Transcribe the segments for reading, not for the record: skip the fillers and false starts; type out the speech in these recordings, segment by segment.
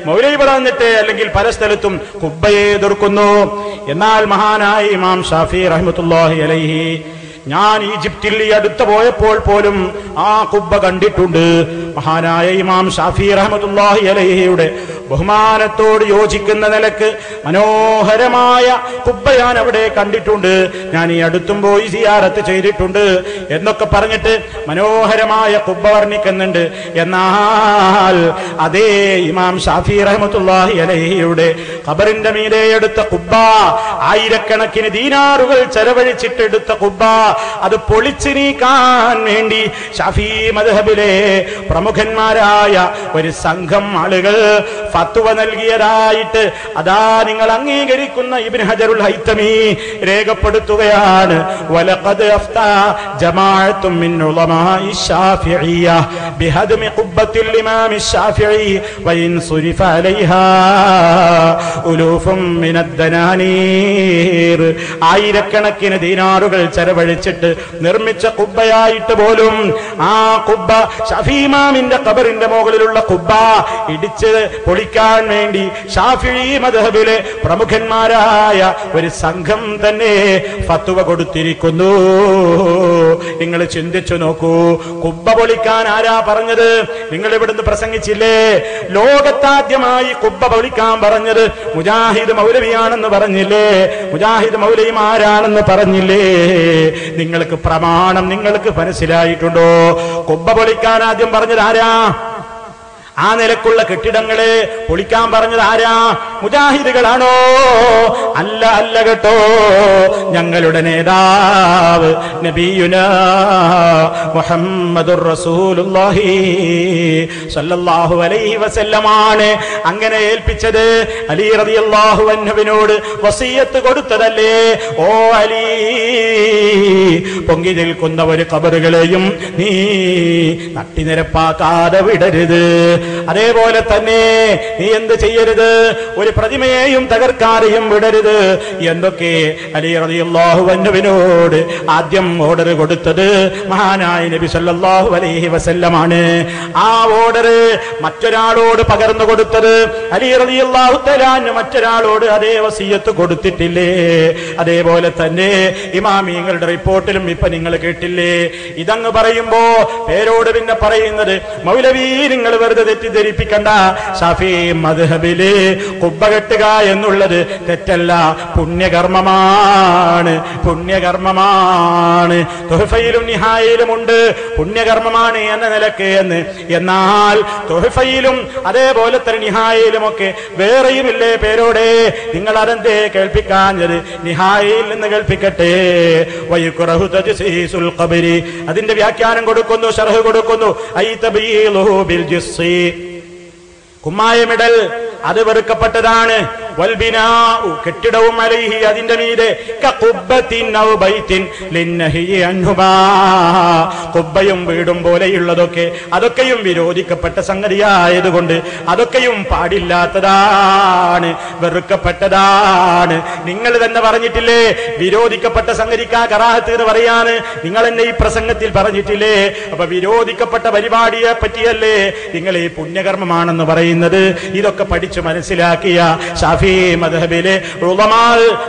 മൗലവി പറഞ്ഞിട്ട് അല്ലെങ്കിൽ പല സ്ഥലത്തും കുബ്ബയെ എതിർക്കുന്നു. എന്നാൽ മഹാനായ ഇമാം ഷാഫി റഹ്മത്തുള്ളാഹി അലൈഹി ഞാൻ ഈജിപ്തിൽ ഈ അടുത്ത് പോയപ്പോൾ പോലും ആ കുബ്ബ കണ്ടിട്ടുണ്ട്. മഹാനായ ഇമാം ഷാഫി റഹ്മത്തുള്ളാഹി അലൈഹിയുടെ ബഹുമാനത്തോട് യോജിക്കുന്ന നിലക്ക് മനോഹരമായ കുബ്ബ ഞാൻ അവിടെ കണ്ടിട്ടുണ്ട്. ഞാൻ ഈ അടുത്തും പോയി സിയാറത്ത് ചെയ്തിട്ടുണ്ട് എന്നൊക്കെ പറഞ്ഞിട്ട് മനോഹരമായ കുബ്ബ വർണ്ണിക്കുന്നുണ്ട്. എന്നാൽ അതേ ഇമാം ഷാഫി റഹ്മത്തുള്ളാഹി അലൈഹിയുടെ ഖബറിന്റെ മീതെ എടുത്ത കുബ്ബ, ആയിരക്കണക്കിന് ദീനാറുകൾ ചെലവഴിച്ചിട്ട് എടുത്ത കുബ്ബ, അത് പൊളിച്ചു നീക്കാൻ വേണ്ടി ഷാഫി മദ്ഹബിലെ പ്രമുഖന്മാരായ ഒരു സംഘം ആളുകൾ ഫത്വ നൽകിയതായിട്ട് അതാ നിങ്ങൾ അംഗീകരിക്കുന്ന ഇബ്നു ഹജറുൽ ഹൈതമി രേഖപ്പെടുത്തുകയാണ്. വലഖദ് അഫ്താ ജമാഅത്തും മിൻ ഉലമാഇ ശാഫിഇയ്യ ബിഹദ്മി ഖുബ്ബത്തിൽ ഇമാം ശാഫിഈ വഇൻ സുരിഫ അലൈഹാ ഉലൂഫും മിനദ് ദനാനീർ. ആയിരക്കണക്കിന് ദീനാറുകൾ ചെലവഴിച്ചിട്ട് നിർമ്മിച്ച കുബ്ബയായിട്ട് പോലും ആ കുബ്ബ ഷാഫി ഇമാമിന്റെ ഖബറിന്റെ മുകളിലുള്ള കുബ്ബ ഇടിച്ച് പൊളിക്കാൻ വേണ്ടി ഷാഫിഈ മദ്ഹബിലെ പ്രമുഖന്മാരായ ഒരു സംഘം തന്നെ ഫത്വ കൊടുത്തിരിക്കുന്നു. നിങ്ങൾ ചിന്തിച്ചു നോക്കൂ, കുബ്ബ പൊളിക്കാൻ ആരാ പറഞ്ഞത്? നിങ്ങൾ ഇവിടുന്ന് പ്രസംഗിച്ചില്ലേ? ലോകത്താദ്യമായി കുബ്ബ പൊളിക്കാൻ പറഞ്ഞത് മുജാഹിദ് മൗലവിയാണെന്ന് പറഞ്ഞില്ലേ? മുജാഹിദ് മൗലവിമാരാണെന്ന് പറഞ്ഞില്ലേ? നിങ്ങൾക്ക് പ്രമാണം നിങ്ങൾക്ക് മനസ്സിലായിട്ടുണ്ടോ? കുബ്ബ പൊളിക്കാൻ ആദ്യം പറഞ്ഞത് ആരാ? ആ നിലക്കുള്ള കെട്ടിടങ്ങളെ പൊളിക്കാൻ പറഞ്ഞത് ആരാ? മുജാഹിദുകളാണോ? അല്ല, അല്ല കേട്ടോ. ഞങ്ങളുടെ നേതാവ് നബിയുനാ മുഹമ്മദുർ റസൂലുള്ളാഹി സ്വല്ലല്ലാഹു അലൈഹി വസല്ലമാണ് അങ്ങനെ ഏൽപ്പിച്ചത്. അലി റളിയല്ലാഹു അൻഹുവിനോട് വസിയത്ത് കൊടുത്തതല്ലേ? ഓ അലി, പൊങ്ങി നിൽക്കുന്ന ഒരു ഖബറുകളെയും നീ തട്ടിനിരപ്പാക്കാതെ വിടരുത്. അതേപോലെ തന്നെ നീ എന്ത് ചെയ്യരുത്? ഒരു പ്രതിമയെയും തകർക്കാതെയും വിടരുത്. എന്തൊക്കെ അലി റളിയല്ലാഹു അൻഹുവിനോട് ആദ്യം ഓർഡർ കൊടുത്തത് മഹാനായ നബി സല്ലല്ലാഹു അലൈഹി വസല്ലമാണ്. ആ ഓർഡർ മറ്റൊരാളോട് പകർന്നു കൊടുത്തത് അലി റളിയല്ലാഹു തആല അൻഹു മറ്റൊരാളോട് അതേ വസിയത്ത് കൊടുത്തിട്ടില്ലേ? അതേപോലെ തന്നെ ഇമാമിങ്ങളുടെ റിപ്പോർട്ടിലും ഇപ്പൊ നിങ്ങൾ കേട്ടില്ലേ? ഇതങ്ങ് പറയുമ്പോ പേരോട് പിന്നെ പറയുന്നത് മൗലവി നിങ്ങൾ വെറുതെ തെറ്റിദ്ധരിപ്പിക്കണ്ട. ഷാഫി മദ്ഹബില് കുബ്ബ കെട്ടുക എന്നുള്ളത് തെറ്റല്ല, പുണ്യകർമ്മമാണ്, പുണ്യകർമ്മമാണ്. തുഹഫയിലും നിഹായിലും ഉണ്ട് പുണ്യകർമ്മമാണ് എന്ന നിലക്ക് എന്ന്. എന്നാൽ തുഹഫയിലും അതേപോലെ തന്നെ നിഹായിലും ഒക്കെ വേറെയുമില്ലേ പേരോടെ? നിങ്ങൾ അതെന്തേ കേൾപ്പിക്കാഞ്ഞത്? നിഹായിൽ നിന്ന് കേൾപ്പിക്കട്ടെ. വയുക്റഹു തജ്സീസുൽ ഖബരി, അതിന്റെ വ്യാഖ്യാനം കൊടുക്കുന്നു, ശർഹ് കൊടുക്കുന്നു. ഐ തബീലുഹു ബിൽ ജിസ്സി, കുമ്മായമിടൽ അത് വെറുക്കപ്പെട്ടതാണ്. വൽബിനാഉ, കെട്ടിടവും അലൈഹി അതിന്റെ മീതെ കഖുബ്ബത്തിൻ ഔ ബൈത്തിൻ ലിന്നഹി അൻഹുമാ, കുബ്ബയും വീടും പോലെയുള്ളതൊക്കെ അതൊക്കെയും വിരോധിക്കപ്പെട്ട സംഗതിയായതുകൊണ്ട് അതൊക്കെയും പാടില്ലാത്തതാണ്, വെറുക്കപ്പെട്ടതാണ്. നിങ്ങൾ തന്നെ പറഞ്ഞിട്ടില്ലേ വിരോധിക്കപ്പെട്ട സംഗതിക്കാ കറാഹത്ത് എന്ന് പറയാന്? നിങ്ങൾ എന്നെ ഈ പ്രസംഗത്തിൽ പറഞ്ഞിട്ടില്ലേ? അപ്പൊ വിരോധിക്കപ്പെട്ട പരിപാടിയെ പറ്റിയല്ലേ നിങ്ങൾ ഈ പുണ്യകർമ്മമാണെന്ന് പറയുന്നത്? ഇതൊക്കെ പഠിച്ചു മനസ്സിലാക്കിയ ഷാഫി മദ്ഹബിലെ ഉലമാ,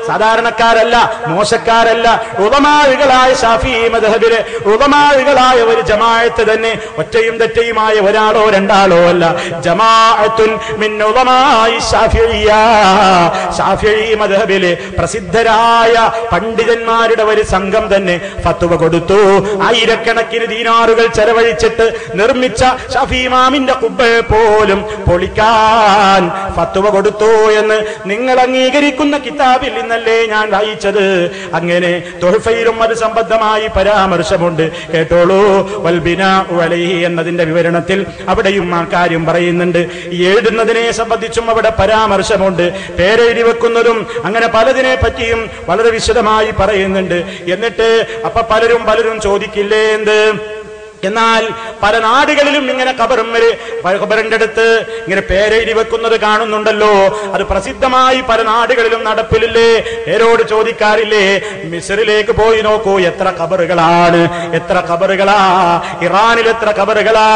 സാധാരണക്കാരല്ല, മോശക്കാരല്ല, ഉലമാകളായ ഷാഫി മദ്ഹബിലെ ഉലമാകളായ ഒരു ജമാഅത്ത് തന്നെ, ഒറ്റയും തെറ്റയുമായ ഒരാളോ രണ്ടാളോ അല്ല, ജമാഅത്തുൻ മിൻ ഉലമാഇ ശാഫിഇയ്യ, ശാഫിഈ മദ്ഹബിലെ പ്രസിദ്ധരായ പണ്ഡിതന്മാരുടെ ഒരു സംഘം തന്നെ ഫത്വ കൊടുത്തു. ആയിരക്കണക്കിന് ദീനാറുകൾ ചെലവഴിച്ചിട്ട് നിർമ്മിച്ച ഷാഫി ഇമാമിന്റെ ഖുബ്ബയെ പോലും പൊളിക്കാൻ ഫത്വ കൊടുത്തു എന്ന് നിങ്ങൾ അംഗീകരിക്കുന്ന കിതാബിൽ നിന്നല്ലേ ഞാൻ വായിച്ചത്? അങ്ങനെ തുഹഫയിലും അത് സംബന്ധമായി പരാമർശമുണ്ട്, കേട്ടോളൂ. വൽബിനാഉ അലൈഹി എന്നതിന്റെ വിവരണത്തിൽ അവിടെയും ആ കാര്യം പറയുന്നുണ്ട്. എഴുതുന്നതിനെ സംബന്ധിച്ചും അവിടെ പരാമർശമുണ്ട്, പേരെഴുതി വെക്കുന്നതും അങ്ങനെ പലതിനെ പറ്റിയും വളരെ വിശദമായി പറയുന്നുണ്ട്. എന്നിട്ട് അപ്പൊ പലരും ചോദിക്കില്ലേ, എന്ത് എന്നാൽ പല നാടുകളിലും ഇങ്ങനെ ഖബറിന്റെ അടുത്ത് ഇങ്ങനെ പേരെഴുതി വെക്കുന്നത് കാണുന്നുണ്ടല്ലോ. അത് പ്രസിദ്ധമായി പല നാടുകളിലും നടപ്പിലില്ലേ? പേരോട് ചോദിക്കാറില്ലേ? മിസ്രിലേക്ക് പോയി നോക്കൂ, എത്ര ഖബറുകളാണ്, എത്ര ഖബറുകളാ! ഇറാനിൽ എത്ര ഖബറുകളാ,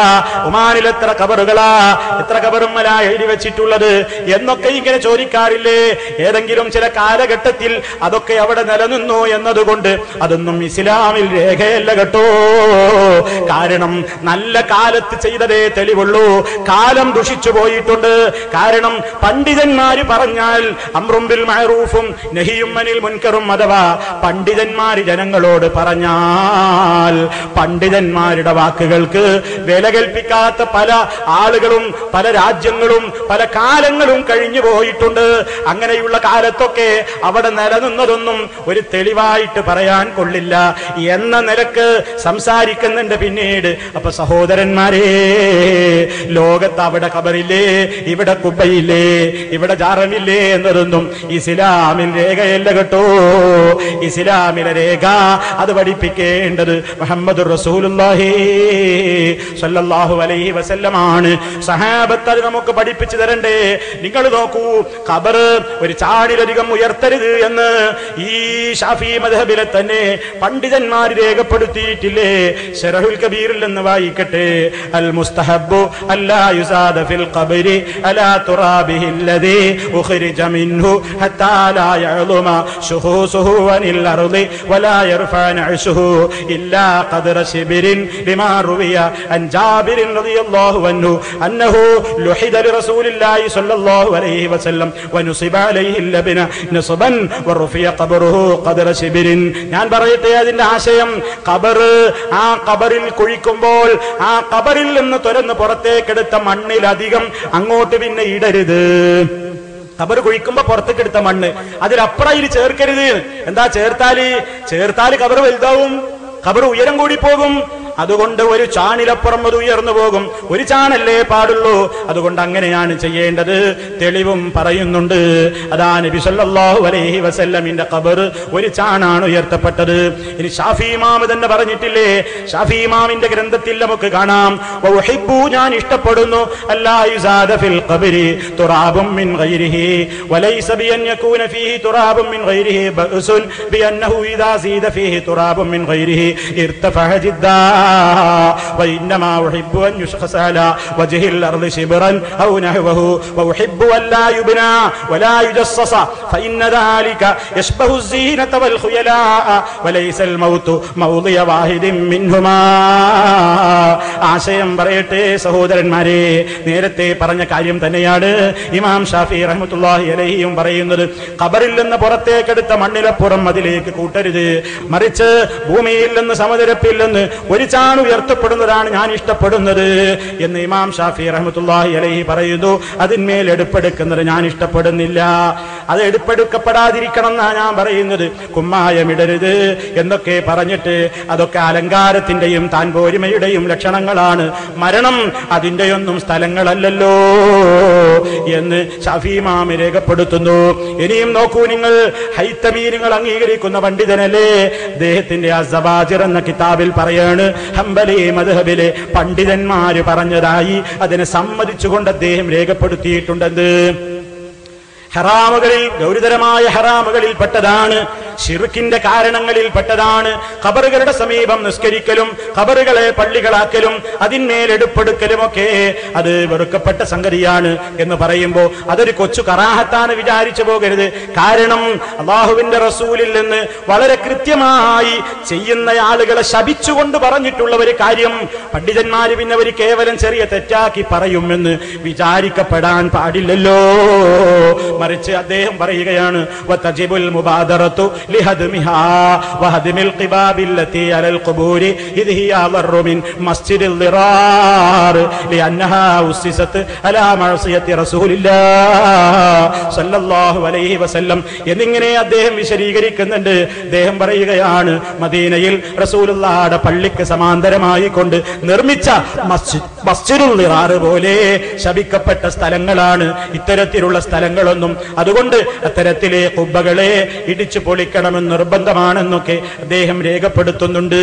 ഒമാനിൽ എത്ര ഖബറുകളാ, എത്ര ഖബറുമല എഴുതി വെച്ചിട്ടുള്ളത് എന്നൊക്കെ ഇങ്ങനെ ചോദിക്കാറില്ലേ? ഏതെങ്കിലും ചില കാലഘട്ടത്തിൽ അതൊക്കെ അവിടെ നിലനിന്നു എന്നതുകൊണ്ട് അതൊന്നും ഇസ്ലാമിൽ രേഖയല്ല കേട്ടോ. കാരണം നല്ല കാലത്ത് ചെയ്തതേ തെളിവുള്ളൂ. കാലം ദുഷിച്ചു പോയിട്ടുണ്ട്. കാരണം പണ്ഡിതന്മാര് പറഞ്ഞാൽ അംറും ബിൽ മഅറൂഫും നഹിയും അനിൽ മുൻകറും, അഥവാ പണ്ഡിതന്മാര് ജനങ്ങളോട് പറഞ്ഞാൽ പണ്ഡിതന്മാരുടെ വാക്കുകൾക്ക് വില കൽപ്പിക്കാത്ത പല ആളുകളും പല രാജ്യങ്ങളും പല കാലങ്ങളും കഴിഞ്ഞു പോയിട്ടുണ്ട്. അങ്ങനെയുള്ള കാലത്തൊക്കെ അവിടെ നിലനിന്നതൊന്നും ഒരു തെളിവായിട്ട് പറയാൻ കൊള്ളില്ല എന്ന നിലക്ക് സംസാരിക്കുന്നുണ്ട് പിന്നീട്. അപ്പൊ സഹോദരന്മാരെ, ലോകത്ത് അവിടെ ഖബറില്ലേ, ഇവിടെ കുബ്ബയില്ലേ, ഇവിടെ ജാറമില്ലേ എന്നതൊന്നും ഇസ്ലാമിൽ രേഖയല്ല കേട്ടോ. ഇസ്ലാമിലെ രേഖ അത് പഠിപ്പിക്കേണ്ടത് മുഹമ്മദുർ റസൂലുള്ളാഹി സ്വല്ലല്ലാഹു അലൈഹി വസല്ലമാണ്. സഹാബത്ത് അത് നമുക്ക് പഠിപ്പിച്ചു തരണ്ടേ? നിങ്ങൾ നോക്കൂ, ഖബർ ഒരു ചാണിലധികം ഉയർത്തരുത് എന്ന് ഈ ഷാഫി മദ്ഹബിലെ തന്നെ പണ്ഡിതന്മാർ രേഖപ്പെടുത്തിയിട്ടില്ലേ? ശറഹുൽ കബീറിൽ നിന്ന് വായിക്കട്ടെ. അൽ മുസ്തഹബ്ബു അല്ലാ യുസാദ ഫിൽ ഖബരി അലാ തുറാബിഹി അല്ലദീ ഉഖ്രിജ മിൻഹു ഹത്താ ലാ യഅ്ലുമ ശുഹൂസുഹു അനിൽ അർളി വലാ യർഫഅ അർശുഹു ഇല്ലാ ഖദ്റ ശിബിരിൻ ലിമാ റുവിയ അൻ ജാബിർ റളിയല്ലാഹു അൻഹു അന്നഹു ലുഹിദ ലിറസൂലില്ലാഹി സ്വല്ലല്ലാഹു അലൈഹി വസല്ലം വനുസിബ അലൈഹി ലബ്ന നസ്ബൻ വറുഫിയ ഖബ്റുഹു ഖദ്റ ശിബിരിൻ. ഞാൻ പറയട്ടെ അതിന്റെ ആശയം. ഖബർ, ആ ഖബറിൽ കുഴിക്കുമ്പോൾ ആ ഖബറിൽ നിന്ന് തുരന്ന് പുറത്തേക്കെടുത്ത മണ്ണിലധികം അങ്ങോട്ട് പിന്നെ ഇടരുത്. ഖബർ കുഴിക്കുമ്പോ പുറത്തേക്കെടുത്ത മണ്ണ് അതിലപ്പുറം ഇത് ചേർക്കരുത്. എന്താ ചേർത്താല് ഖബർ വലുതാവും, ഖബർ ഉയരം കൂടി പോകും. അതുകൊണ്ട് ഒരു ചാണിലപ്പുറം അത് ഉയർന്നു പോകും. ഒരു ചാണല്ലേ പാടുള്ളൂ. അതുകൊണ്ട് അങ്ങനെയാണ് ചെയ്യേണ്ടത്. തെളിവും പറയുന്നുണ്ട്. അതാ നബി സല്ലല്ലാഹു അലൈഹി വസല്ലമിന്റെ ഖബർ ഒരു ചാണാണ് ഉയർത്തപ്പെട്ടത്. ഇനി ഷാഫി ഇമാം തന്നെ പറഞ്ഞിട്ടില്ലേ? ഷാഫി ഇമാമിന്റെ ഗ്രന്ഥത്തിൽ നമുക്ക് കാണാം, വഉഹിബ്ബു, ഞാൻ ഇഷ്ടപ്പെടുന്നു, അല്ലാ യുസാദ ഫിൽ ഖബരി തുറാബും മിൻ ഗൈരിഹി വലൈസ ബിഅൻ യകൂന ഫീഹി തുറാബും മിൻ ഗൈരിഹി ബഅസുൻ ബിഅന്നഹു ഇദാ സീദ ഫീഹി തുറാബും മിൻ ഗൈരിഹി ഇർതഫഅ ജിദ്ദാ وإنما أحب أن يشخص على وجه الأرض شبرا أو نحوه وأحب أن لا يبنى ولا يجصص فإن ذلك يشبه الزينة والخيلاء وليس الموت موضع واحد منهما. ആശയം പറയട്ടെ സഹോദരന്മാരെ, നേരത്തെ പറഞ്ഞ കാര്യം തന്നെയാണ് ഇമാം ഷാഫി റഹ്മത്തുള്ളാഹി അലൈഹിയും പറയുന്നത്. ഖബറിൽ നിന്ന് പുറത്തേക്കെടുത്ത മണ്ണിലപ്പുറം അതിലേക്ക് കൂട്ടരുത്, മറിച്ച് ഭൂമിയിൽ നിന്ന് സമതലപ്പിൽ നിന്ന് ഒരു ചാൺ ഉയർത്തപ്പെടുന്നതാണ് ഞാൻ ഇഷ്ടപ്പെടുന്നത് എന്ന് ഇമാം ഷാഫി റഹ്മത്തുള്ളാഹി അലൈഹി പറയുന്നു. അതിന്മേൽ എടുപ്പെടുക്കുന്നത് ഞാൻ ഇഷ്ടപ്പെടുന്നില്ല. അത് എടുപ്പെടുക്കപ്പെടാതിരിക്കണം എന്നാണ് ഞാൻ പറയുന്നത്. കുമ്മായമിടരുത് എന്നൊക്കെ പറഞ്ഞിട്ട് അതൊക്കെ അലങ്കാരത്തിന്റെയും താൻ പോരിമയുടെയും ലക്ഷണങ്ങളാണ്. മരണം അതിന്റെയൊന്നും സ്ഥലങ്ങളല്ലല്ലോ എന്ന് ഷാഫി ഇമാം രേഖപ്പെടുത്തുന്നു. ഇനിയും നോക്കൂ നിങ്ങൾ, ഹൈത്തമി നിങ്ങൾ അംഗീകരിക്കുന്ന പണ്ഡിതനല്ലേ? അദ്ദേഹത്തിന്റെ അസ്സവാജിർ എന്ന കിതാബിൽ പറയാണ്, ഹംബലി മദ്ഹബിലെ പണ്ഡിതന്മാര് പറഞ്ഞതായി അതിനെ സമ്മതിച്ചുകൊണ്ട് അദ്ദേഹം രേഖപ്പെടുത്തിയിട്ടുണ്ടെന്ന്. ഹറാമുകളിൽ, ഗൗരവതരമായ ഹറാമുകളിൽ പെട്ടതാണ്, ശിർക്കിന്റെ കാരണങ്ങളിൽ പെട്ടതാണ് ഖബറുകളുടെ സമീപം നിസ്കരിക്കലും ഖബറുകളെ പള്ളികളാക്കലും അതിന്മേൽ എടുപ്പെടുക്കലും ഒക്കെ. അത് വെറുക്കപ്പെട്ട സംഗതിയാണ് എന്ന് പറയുമ്പോൾ അതൊരു കൊച്ചു കറാഹത്താണ് വിചാരിച്ചു പോകരുത്. കാരണം അല്ലാഹുവിന്റെ റസൂലിൽ നിന്ന് വളരെ കൃത്യമായി ചെയ്യുന്ന ആളുകളെ ശപിച്ചുകൊണ്ട് പറഞ്ഞിട്ടുള്ള ഒരു കാര്യം പണ്ഡിതന്മാര് പിന്നെ ഒരു കേവലം ചെറിയ തെറ്റാക്കി പറയുമെന്ന് വിചാരിക്കപ്പെടാൻ പാടില്ലല്ലോ. മറിച്ച് അദ്ദേഹം പറയുകയാണ്, വതജിബുൽ മുബാദറതു ലിഹദ്മിഹാ വഹദ്മിൽ ഖിബാബില്ലതി അലൽ ഖുബൂരി ഇദ് ഹിയ അളറു മിൻ മസ്ജിദിൽ ദിറാർ ലിഅന്നഹാ ഉസ്സിസത് അലാ മഅസിയത്തി റസൂലില്ലാഹ് സല്ലല്ലാഹു അലൈഹി വസല്ലം എന്നിങ്ങനെ അദ്ദേഹം വിശദീകരിക്കുന്നുണ്ട്. അദ്ദേഹം പറയുകയാണ്, മദീനയിൽ റസൂലുള്ളാഹിയുടെ പള്ളിക്ക് സമാന്തരമായി കൊണ്ട് നിർമ്മിച്ച മസ്ജിദുൽ ദിറാർ പോലെ ശപിക്കപ്പെട്ട സ്ഥലങ്ങളാണ് ഇത്തരത്തിലുള്ള സ്ഥലങ്ങളൊന്നും. അതുകൊണ്ട് അത്തരത്തിലെ ഖുബ്ബകളെ ഇടിച്ചു പൊളിക്കണമെന്ന് നിർബന്ധമാണെന്നൊക്കെ അദ്ദേഹം രേഖപ്പെടുത്തുന്നുണ്ട്.